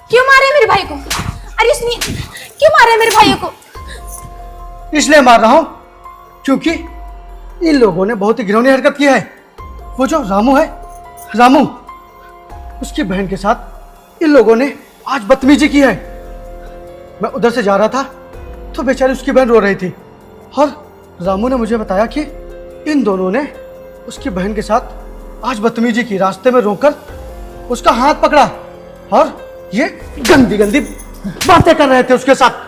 क्यों मारे मेरे भाई को? अरे इसने क्यों मारा मेरे भाइयों को? इसलिए मार रहा हूं क्योंकि इन लोगों ने बहुत ही घिनौनी हरकत की है। वो जो रामू है, रामू, उसकी बहन के साथ इन लोगों ने आज बदतमीजी की है। मैं उधर से जा रहा था तो बेचारी उसकी बहन रो रही थी और रामू ने मुझे बताया कि इन दोनों ने उसकी बहन के साथ आज बदतमीजी की, रास्ते में रोककर उसका हाथ पकड़ा और ये गंदी गंदी बातें कर रहे थे उसके साथ।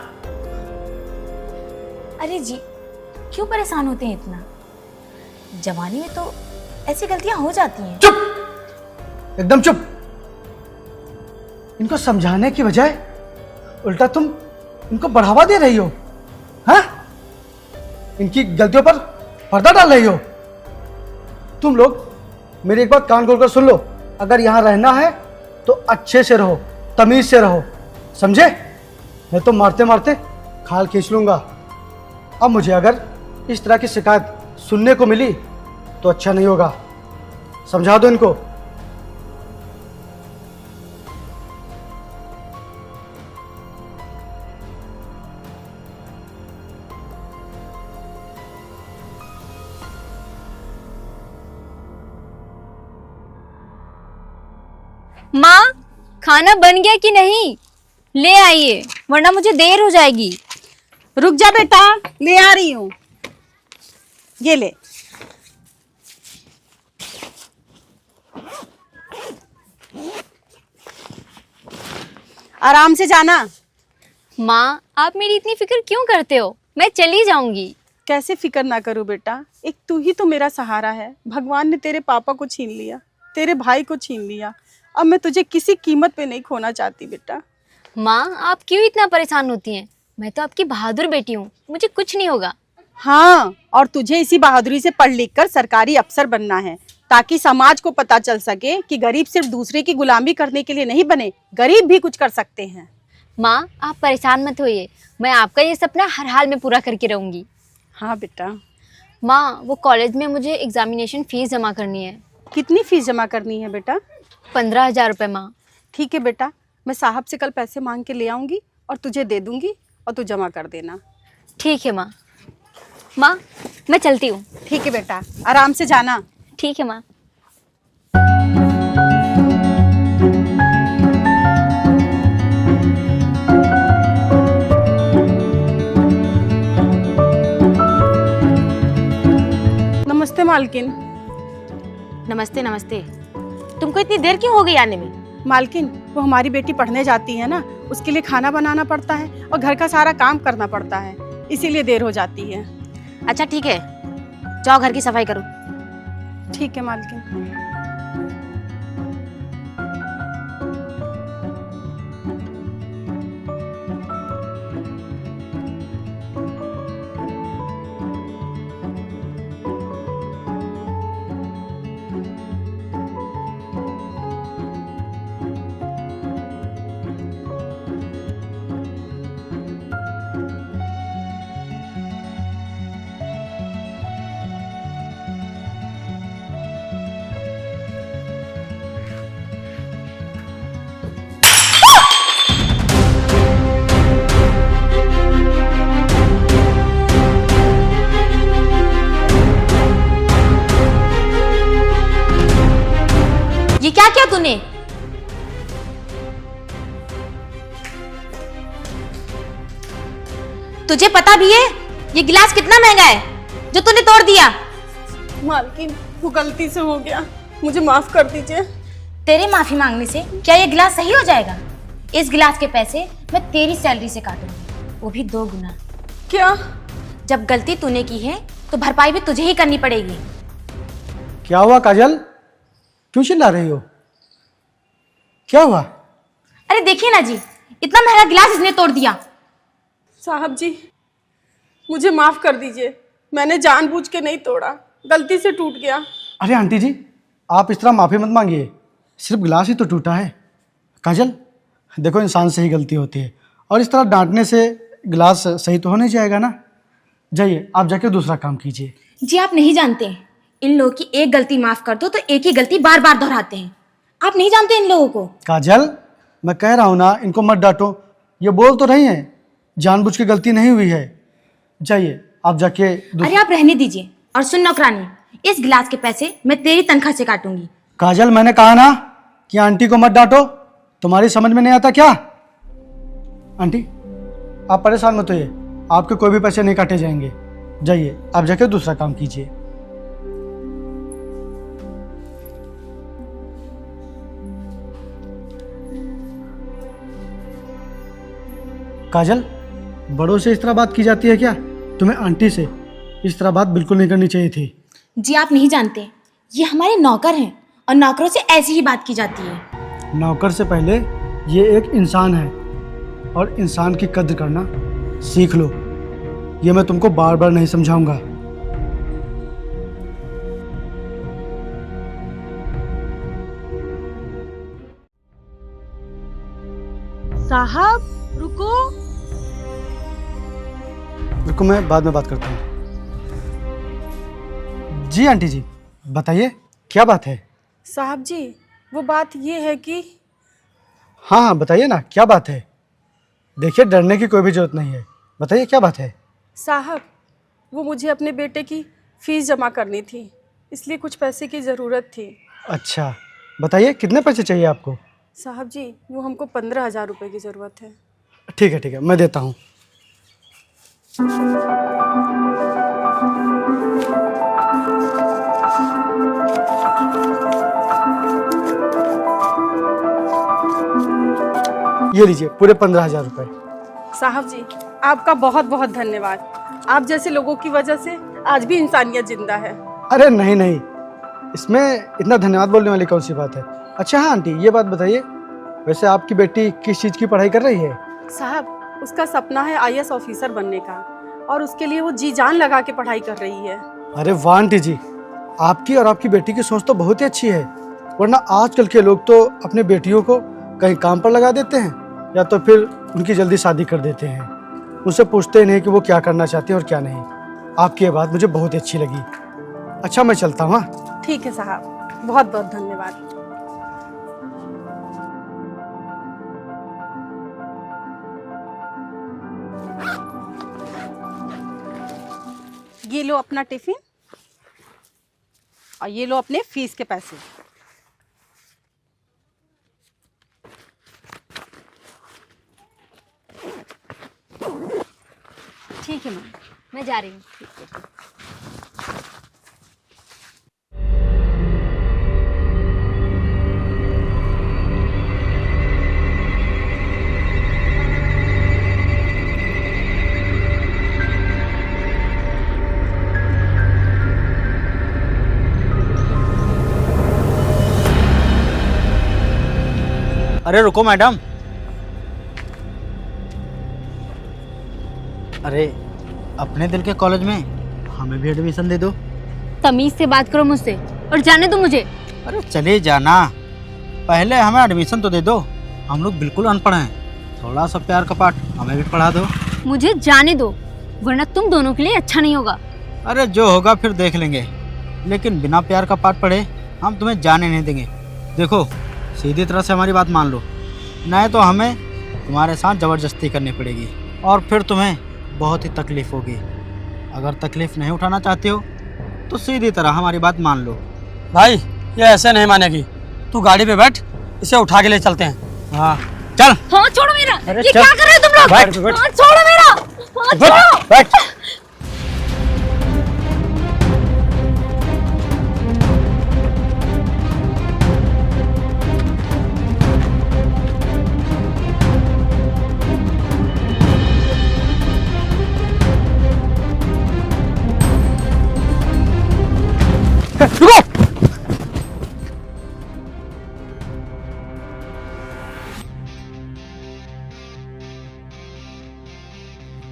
अरे जी, क्यों परेशान होते हैं इतना? जवानी में तो ऐसी गलतियां हो जाती हैं। चुप, एकदम चुप। इनको समझाने की बजाय उल्टा तुम इनको बढ़ावा दे रही हो। हाँ, इनकी गलतियों पर पर्दा डाल रही हो। तुम लोग मेरी एक बात कान खोलकर सुन लो, अगर यहां रहना है तो अच्छे से रहो, तमीज से रहो, समझे? मैं तो मारते मारते खाल खींच लूंगा। अब मुझे अगर इस तरह की शिकायत सुनने को मिली तो अच्छा नहीं होगा। समझा दो इनको। माँ, खाना बन गया कि नहीं? ले आइए वरना मुझे देर हो जाएगी। रुक जा बेटा, ले आ रही हूँ। ये ले। आराम से जाना। माँ, आप मेरी इतनी फिक्र क्यों करते हो? मैं चली जाऊंगी। कैसे फिक्र ना करूँ बेटा, एक तू ही तो मेरा सहारा है। भगवान ने तेरे पापा को छीन लिया, तेरे भाई को छीन लिया। अब मैं तुझे किसी कीमत पे नहीं खोना चाहती बेटा। माँ, आप क्यों इतना परेशान होती हैं? मैं तो आपकी बहादुर बेटी हूँ, मुझे कुछ नहीं होगा। हाँ, और तुझे इसी बहादुरी से पढ़ लिख कर सरकारी अफसर बनना है, ताकि समाज को पता चल सके कि गरीब सिर्फ दूसरे की गुलामी करने के लिए नहीं बने, गरीब भी कुछ कर सकते हैं। माँ, आप परेशान मत होइए, मैं आपका ये सपना हर हाल में पूरा करके रहूंगी। हाँ बेटा। माँ, वो कॉलेज में मुझे एग्जामिनेशन फीस जमा करनी है। कितनी फीस जमा करनी है बेटा? 15,000 रुपये माँ। ठीक है बेटा, मैं साहब से कल पैसे मांग के ले आऊंगी और तुझे दे दूंगी और तू जमा कर देना। ठीक है माँ। माँ, मैं चलती हूँ। ठीक है बेटा, आराम से जाना। ठीक है माँ। नमस्ते मालकिन। नमस्ते नमस्ते। तुमको इतनी देर क्यों हो गई आने में? मालकिन, वो हमारी बेटी पढ़ने जाती है ना, उसके लिए खाना बनाना पड़ता है और घर का सारा काम करना पड़ता है, इसीलिए देर हो जाती है। अच्छा ठीक है, जाओ घर की सफाई करो। ठीक है मालकिन। ये क्या किया तूने? तुझे पता भी है ये गिलास कितना महंगा है जो तूने तोड़ दिया? मालकिन, वो गलती से हो गया, मुझे माफ कर दीजिए। तेरे माफी मांगने से क्या ये गिलास सही हो जाएगा? इस गिलास के पैसे मैं तेरी सैलरी से काटूंगी, वो भी 2 गुना। क्या? जब गलती तूने की है तो भरपाई भी तुझे ही करनी पड़ेगी। क्या हुआ काजल, क्यों चिल्ला रही हो? क्या हुआ? अरे देखिए ना जी, इतना महंगा गिलास इसने तोड़ दिया। साहब जी, मुझे माफ कर दीजिए, मैंने जानबूझ के नहीं तोड़ा, गलती से टूट गया। अरे आंटी जी, आप इस तरह माफ़ी मत मांगिए, सिर्फ गिलास ही तो टूटा है। काजल, देखो इंसान से ही गलती होती है और इस तरह डांटने से गिलास सही तो हो नहीं जाएगा ना। जाइए, आप जाके दूसरा काम कीजिए। जी, आप नहीं जानते, इन लोगों की एक गलती माफ कर दो तो एक ही गलती बार बार दोहराते हैं। आप नहीं जानते इन लोगों को। काजल, मैं कह रहा हूँ ना, इनको मत डांटो। ये बोल तो रही हैं, जानबूझ के गलती नहीं हुई है। जाइए आप जाके अरे आप रहने दीजिए। और सुन नौकरानी, इस गिलास के पैसे मैं तेरी तनख्वाह से काटूंगी। काजल, मैंने कहा ना कि आंटी को मत डांटो। तुम्हारी समझ में नहीं आता क्या? आंटी आप परेशान मत होइए, आपके कोई भी पैसे नहीं काटे जाएंगे। जाइए आप जाके दूसरा काम कीजिए। काजल, बड़ों से इस तरह बात की जाती है क्या? तुम्हें आंटी से इस तरह बात बिल्कुल नहीं करनी चाहिए थी। जी आप नहीं जानते, ये हमारे नौकर हैं और नौकरों से ऐसी ही बात की जाती है। नौकर से पहले ये एक इंसान है और इंसान की कद्र करना सीख लो। ये मैं तुमको बार बार नहीं समझाऊंगा। साहब रुको। रुको, मैं बाद में बात करता हूँ। जी आंटी जी, बताइए क्या बात है? साहब जी, वो बात ये है कि हाँ हाँ बताइए ना, क्या बात है? देखिए डरने की कोई भी जरूरत नहीं है, बताइए क्या बात है? साहब, वो मुझे अपने बेटे की फीस जमा करनी थी, इसलिए कुछ पैसे की ज़रूरत थी। अच्छा बताइए कितने पैसे चाहिए आपको? साहब जी, वो हमको 15,000 रुपये की ज़रूरत है। ठीक है मैं देता हूँ। ये लीजिए पूरे 15,000 रुपये। साहब जी, आपका बहुत बहुत धन्यवाद। आप जैसे लोगों की वजह से आज भी इंसानियत जिंदा है। अरे नहीं, इसमें इतना धन्यवाद बोलने वाली कौन सी बात है। अच्छा हाँ आंटी, ये बात बताइए, वैसे आपकी बेटी किस चीज़ की पढ़ाई कर रही है? साहब, उसका सपना है IAS ऑफिसर बनने का और उसके लिए वो जी जान लगा के पढ़ाई कर रही है। अरे वाह आंटी जी, आपकी और आपकी बेटी की सोच तो बहुत ही अच्छी है। वरना आजकल के लोग तो अपनी बेटियों को कहीं काम पर लगा देते हैं या तो फिर उनकी जल्दी शादी कर देते हैं। उनसे पूछते नहीं कि वो क्या करना चाहते हैं और क्या नहीं। आपकी ये बात मुझे बहुत ही अच्छी लगी। अच्छा मैं चलता हूँ। हाँ ठीक है साहब, बहुत बहुत धन्यवाद। ये लो अपना टिफिन और ये लो अपने फीस के पैसे। ठीक है मैं जा रही हूँ। अरे रुको मैडम। अरे अपने दिल के कॉलेज में हमें भी एडमिशन दे दो। तमीज से बात करो मुझसे और जाने दो मुझे। अरे चले जाना, पहले हमें एडमिशन तो दे दो। हम लोग बिल्कुल अनपढ़ हैं, थोड़ा सा प्यार का पाठ हमें भी पढ़ा दो। मुझे जाने दो, वरना तुम दोनों के लिए अच्छा नहीं होगा। अरे जो होगा फिर देख लेंगे, लेकिन बिना प्यार का पाठ पढ़े हम तुम्हें जाने नहीं देंगे। देखो सीधी तरह से हमारी बात मान लो, नहीं तो हमें तुम्हारे साथ ज़बरदस्ती करनी पड़ेगी और फिर तुम्हें बहुत ही तकलीफ़ होगी। अगर तकलीफ़ नहीं उठाना चाहते हो तो सीधी तरह हमारी बात मान लो। भाई ये ऐसे नहीं मानेगी, तू गाड़ी पे बैठ, इसे उठा के ले चलते हैं। हाँ चल। हाँ छोड़ो मेरा। अरे ये चल। क्या कर रहे हो तुम लोग? बैठ, बैठ। हाँ, छोड़ो मेरा। हाँ, छोड़ो। बैठ।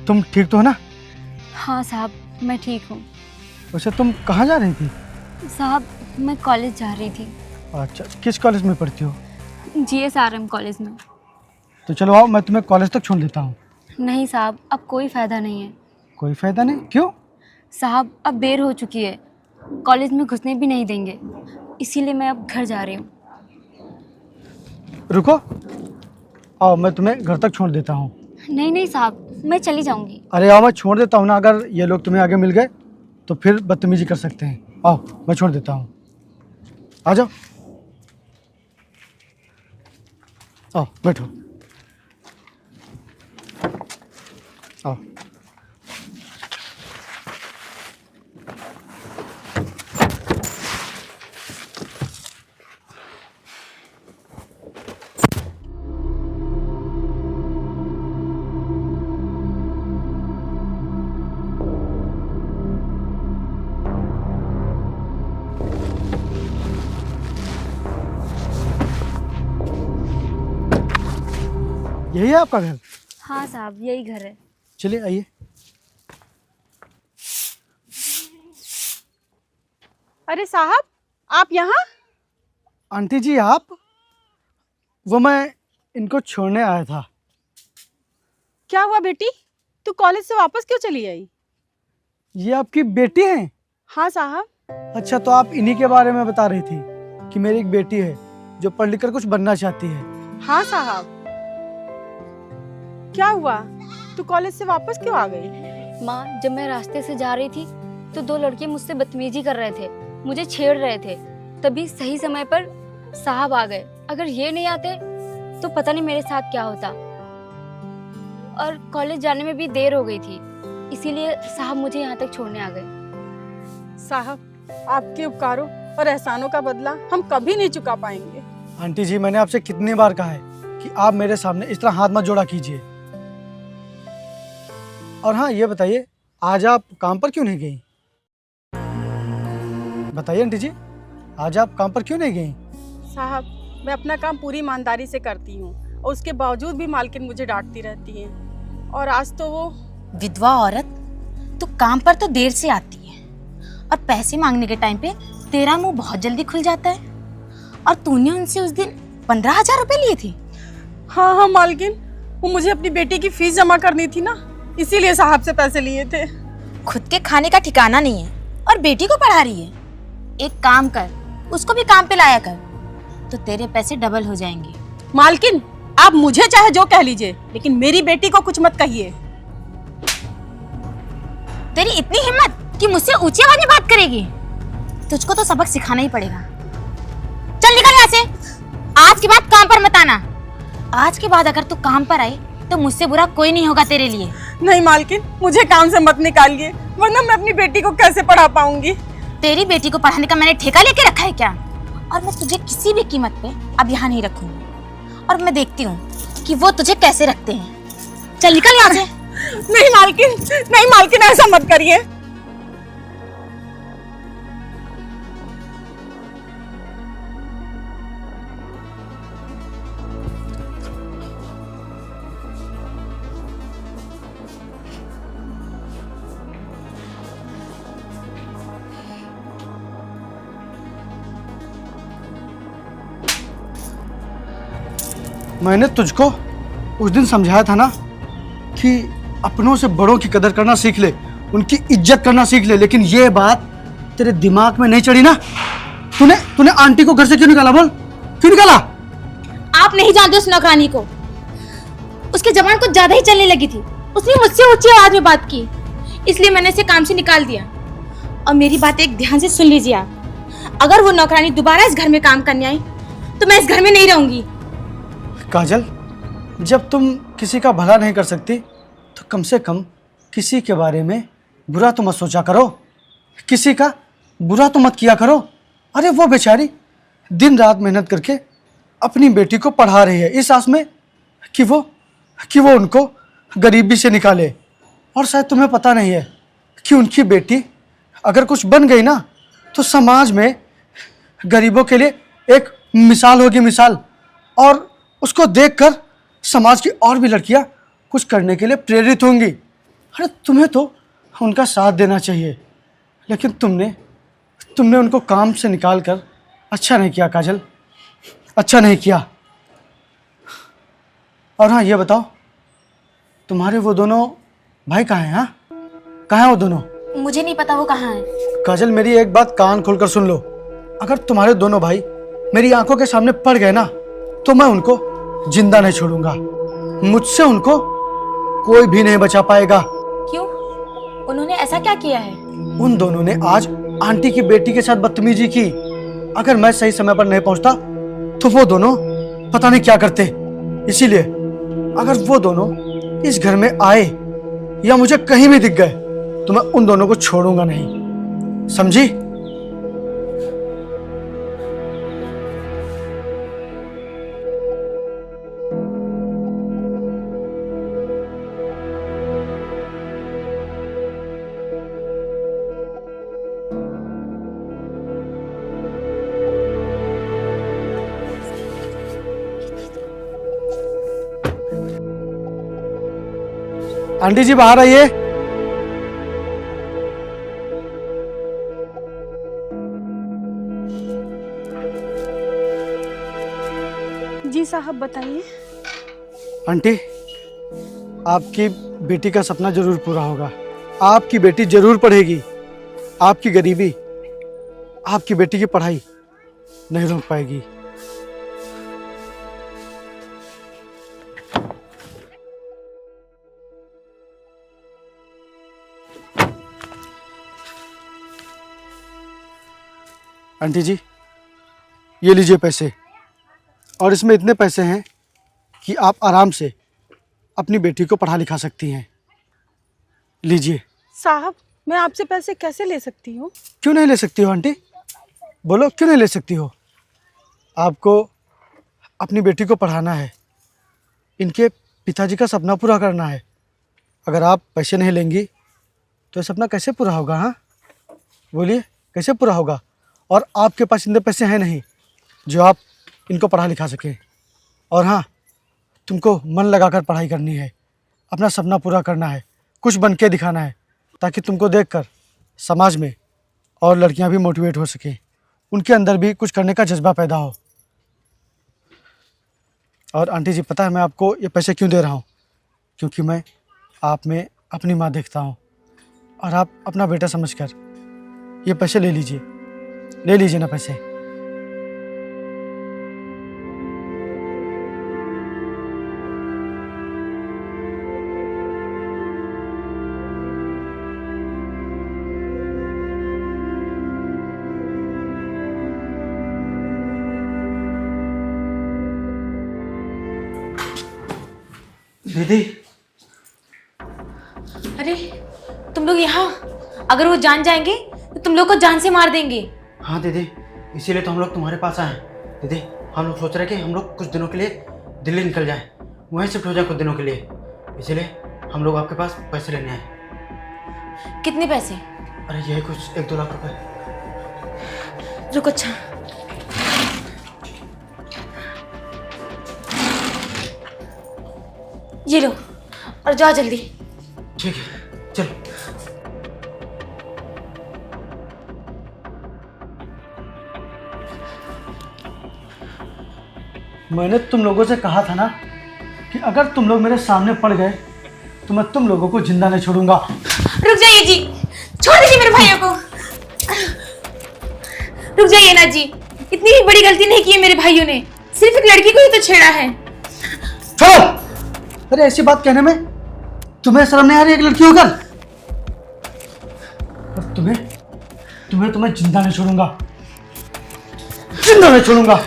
तुम ठीक तो हो ना? हाँ साहब मैं ठीक हूँ। वैसे तुम कहाँ जा रही थी? साहब मैं कॉलेज जा रही थी। अच्छा किस कॉलेज में पढ़ती हो? GSRM कॉलेज में। तो चलो आओ, मैं तुम्हें कॉलेज तक छोड़ देता हूँ। नहीं साहब, अब कोई फ़ायदा नहीं है। कोई फ़ायदा नहीं? क्यों? साहब अब देर हो चुकी है, कॉलेज में घुसने भी नहीं देंगे, इसीलिए मैं अब घर जा रही हूँ। रुको, आओ मैं तुम्हें घर तक छोड़ देता हूँ। नहीं नहीं साहब, मैं चली जाऊंगी। अरे आओ मैं छोड़ देता हूँ ना, अगर ये लोग तुम्हें आगे मिल गए तो फिर बदतमीजी कर सकते हैं। आओ मैं छोड़ देता हूँ, आ जाओ। आओ बैठो, आओ। यही है आपका घर? हाँ साहब, यही घर है। चलिए आइए। अरे साहब, आप यहाँ? आंटी जी आप? वो मैं इनको छोड़ने आया था। क्या हुआ बेटी, तू कॉलेज से वापस क्यों चली आई? ये आपकी बेटी है? हाँ साहब। अच्छा, तो आप इन्हीं के बारे में बता रही थी कि मेरी एक बेटी है जो पढ़ लिख कर कुछ बनना चाहती है। हाँ साहब। क्या हुआ, तू कॉलेज से वापस क्यों आ गई? माँ, जब मैं रास्ते से जा रही थी तो दो लड़के मुझसे बदतमीजी कर रहे थे, मुझे छेड़ रहे थे। तभी सही समय पर साहब आ गए। अगर ये नहीं आते तो पता नहीं मेरे साथ क्या होता। और कॉलेज जाने में भी देर हो गई थी, इसीलिए साहब मुझे यहाँ तक छोड़ने आ गए। साहब, आपके उपकारों और एहसानों का बदला हम कभी नहीं चुका पाएंगे। आंटी जी, मैंने आपसे कितनी बार कहा है कि आप मेरे सामने इस तरह हाथ मत जोड़ा कीजिए। और हाँ, ये बताइए आज आप काम पर क्यों नहीं गई? बताइए आंटी जी, आज आप काम पर क्यों नहीं गई? साहब, मैं अपना काम पूरी ईमानदारी से करती हूँ और उसके बावजूद भी मालकिन मुझे डांटती रहती है। और आज तो वो विधवा औरत, तू काम पर तो देर से आती है और पैसे मांगने के टाइम पे तेरा मुंह बहुत जल्दी खुल जाता है। और तूने उनसे उस दिन 15,000 रुपए लिए थे। हाँ हाँ मालकिन, वो मुझे अपनी बेटी की फीस जमा करनी थी ना, इसीलिए साहब से पैसे लिए थे। खुद के खाने का ठिकाना नहीं है और बेटी को पढ़ा रही है। एक काम कर, उसको भी काम पे लाया कर, तो तेरे पैसे डबल हो जाएंगे। मालकिन, आप मुझे चाहे जो कह लीजिए, लेकिन मेरी बेटी को कुछ मत कहिए। तेरी इतनी हिम्मत कि मुझसे ऊंची आवाज में बात करेगी? तुझको तो सबक सिखाना ही पड़ेगा। चल निकल यहाँ से। आज के बाद काम पर मत आना। आज के बाद अगर तू काम पर आई तो मुझसे बुरा कोई नहीं होगा तेरे लिए। नहीं मालकिन, मुझे काम से मत निकालिए, वरना मैं अपनी बेटी को कैसे पढ़ा पाऊंगी। तेरी बेटी को पढ़ाने का मैंने ठेका लेके रखा है क्या? और मैं तुझे किसी भी कीमत पे अब यहाँ नहीं रखूंगी। और मैं देखती हूँ कि वो तुझे कैसे रखते हैं। चल निकल यहाँ से। नहीं मालकिन, नहीं मालकिन, ऐसा मत करिए। मैंने तुझको उस दिन समझाया था ना कि अपनों से बड़ों की कदर करना सीख ले, उनकी इज्जत करना सीख ले, लेकिन ये बात तेरे दिमाग में नहीं चढ़ी ना। तूने आंटी को घर से क्यों निकाला? बोल, क्यों निकाला? आप नहीं जानते उस नौकरानी को। उसके जबान कुछ ज्यादा ही चलने लगी थी। उसने मुझसे ऊंची आवाज में बात की, इसलिए मैंने इसे काम से निकाल दिया। और मेरी बात एक ध्यान से सुन लीजिए आप, अगर वो नौकरानी दोबारा इस घर में काम करने आई तो मैं इस घर में नहीं रहूंगी। काजल, जब तुम किसी का भला नहीं कर सकती तो कम से कम किसी के बारे में बुरा तो मत सोचा करो, किसी का बुरा तो मत किया करो। अरे वो बेचारी दिन रात मेहनत करके अपनी बेटी को पढ़ा रही है इस आस में कि वो उनको गरीबी से निकाले। और शायद तुम्हें पता नहीं है कि उनकी बेटी अगर कुछ बन गई ना तो समाज में गरीबों के लिए एक मिसाल होगी, मिसाल। और उसको देखकर समाज की और भी लड़कियां कुछ करने के लिए प्रेरित होंगी। अरे तुम्हें तो उनका साथ देना चाहिए, लेकिन तुमने उनको काम से निकाल कर अच्छा नहीं किया काजल, अच्छा नहीं किया। और हाँ, ये बताओ तुम्हारे वो दोनों भाई कहाँ हैं? हाँ, कहाँ हैं वो दोनों? मुझे नहीं पता वो कहाँ है। काजल, मेरी एक बात कान खोलकर सुन लो। अगर तुम्हारे दोनों भाई मेरी आंखों के सामने पड़ गए ना तो मैं उनको जिंदा नहीं छोड़ूंगा। मुझसे उनको कोई भी नहीं बचा पाएगा। क्यों? उन्होंने ऐसा क्या किया है? उन दोनों ने आज आंटी की बेटी के साथ बदतमीजी की। अगर मैं सही समय पर नहीं पहुंचता तो वो दोनों पता नहीं क्या करते। इसीलिए अगर वो दोनों इस घर में आए या मुझे कहीं भी दिख गए तो मैं उन दोनों को छोड़ूंगा नहीं, समझी? आंटी जी बाहर आइए। जी साहब बताइए। आंटी, आपकी बेटी का सपना जरूर पूरा होगा। आपकी बेटी जरूर पढ़ेगी। आपकी गरीबी आपकी बेटी की पढ़ाई नहीं रोक पाएगी। आंटी जी, ये लीजिए पैसे, और इसमें इतने पैसे हैं कि आप आराम से अपनी बेटी को पढ़ा लिखा सकती हैं। लीजिए। साहब मैं आपसे पैसे कैसे ले सकती हूँ? क्यों नहीं ले सकती हो आंटी? बोलो क्यों नहीं ले सकती हो? आपको अपनी बेटी को पढ़ाना है, इनके पिताजी का सपना पूरा करना है। अगर आप पैसे नहीं लेंगी तो ये सपना कैसे पूरा होगा? हाँ बोलिए, कैसे पूरा होगा? और आपके पास इतने पैसे हैं नहीं जो आप इनको पढ़ा लिखा सकें। और हाँ, तुमको मन लगाकर पढ़ाई करनी है, अपना सपना पूरा करना है, कुछ बन के दिखाना है, ताकि तुमको देखकर समाज में और लड़कियां भी मोटिवेट हो सकें, उनके अंदर भी कुछ करने का जज्बा पैदा हो। और आंटी जी, पता है मैं आपको ये पैसे क्यों दे रहा हूँ? क्योंकि मैं आप में अपनी माँ देखता हूँ और आप अपना बेटा समझकर ये पैसे ले लीजिए। ले लीजिए ना पैसे। दीदी, अरे तुम लोग यहाँ? अगर वो जान जाएंगे तो तुम लोग को जान से मार देंगे। हाँ दीदी, इसीलिए तो हम लोग तुम्हारे पास आए हैं। दीदी, हम लोग सोच रहे हैं कि हम लोग कुछ दिनों के लिए दिल्ली निकल जाएं, वहीं शिफ्ट हो जाएं कुछ दिनों के लिए। इसीलिए हम लोग आपके पास पैसे लेने आए। कितने पैसे? अरे यही कुछ 1-2 लाख रुपए। रुको। अच्छा, ये लो और जाओ जल्दी। ठीक है, चलो। मैंने तुम लोगों से कहा था ना कि अगर तुम लोग मेरे सामने पड़ गए तो मैं तुम लोगों को जिंदा नहीं छोड़ूंगा। रुक जाइए जी, छोड़ दीजिए मेरे भाइयों को। रुक जाइए ना जी, इतनी भी बड़ी गलती नहीं की है मेरे भाइयों ने, सिर्फ एक लड़की को ही तो छेड़ा है। छोड़ो! अरे ऐसी बात कहने में तुम्हें शर्म नहीं आ रही? एक लड़की होकर। और तुम्हें जिंदा नहीं छोड़ूंगा, जिंदा नहीं छोड़ूंगा।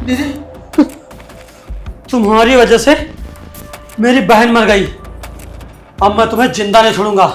दीदी, तुम्हारी वजह से मेरी बहन मर गई। अब मैं तुम्हें जिंदा नहीं छोड़ूंगा।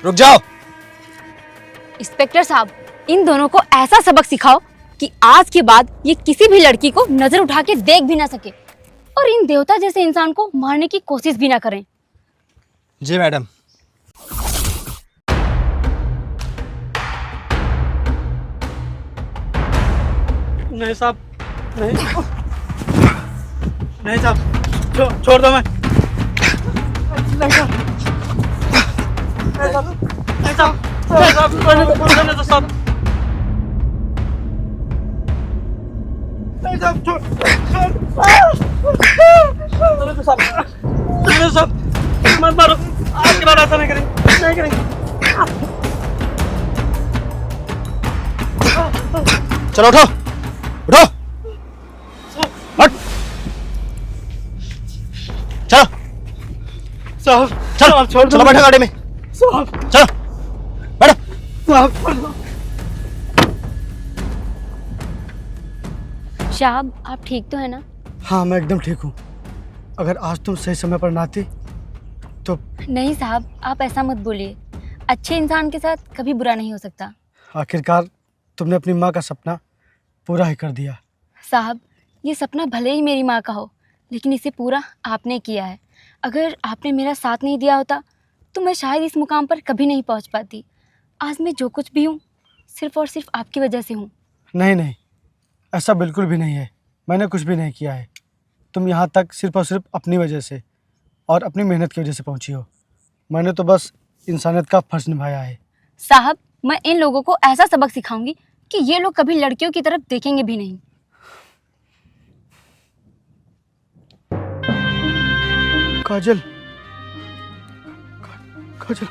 रुक जाओ। इंस्पेक्टर साहब, इन दोनों को ऐसा सबक सिखाओ कि आज के बाद ये किसी भी लड़की को नजर उठा के देख भी ना सके और इन देवता जैसे इंसान को मारने की कोशिश भी ना करें। जी मैडम। नहीं साहब, नहीं नहीं साहब, छोड़ दो। मैं नहीं साहब, नहीं साहब, नहीं साहब, नहीं साहब, छोड़ने दो साहब। नहीं साहब, छोड़ दो साहब, छोड़ दो साहब, मत मारो। आज के बाद ऐसा नहीं करेंगे, नहीं करेंगे। चलो उठो, उठो, हट, चलो साहब, चलो, छोड़ दो। चलो बैठो गाड़ी में, साहब, चलो बैठो। साहब, छोड़ दो। साहब, आप ठीक तो है ना? हाँ मैं एकदम ठीक हूँ। अगर आज तुम सही समय पर ना आती तो नहीं साहब, आप ऐसा मत बोलिए। अच्छे इंसान के साथ कभी बुरा नहीं हो सकता। आखिरकार तुमने अपनी माँ का सपना पूरा ही कर दिया। साहब, ये सपना भले ही मेरी माँ का हो, लेकिन इसे पूरा आपने किया है। अगर आपने मेरा साथ नहीं दिया होता तो मैं शायद इस मुकाम पर कभी नहीं पहुँच पाती। आज मैं जो कुछ भी हूँ सिर्फ़ और सिर्फ आपकी वजह से हूँ। नहीं नहीं, ऐसा बिल्कुल भी नहीं है। मैंने कुछ भी नहीं किया है। तुम यहाँ तक सिर्फ और सिर्फ अपनी वजह से और अपनी मेहनत की वजह से पहुँची हो। मैंने तो बस इंसानियत का फ़र्ज निभाया है। साहब, मैं इन लोगों को ऐसा सबक सिखाऊंगी कि ये लोग कभी लड़कियों की तरफ देखेंगे भी नहीं। काजल, काजल।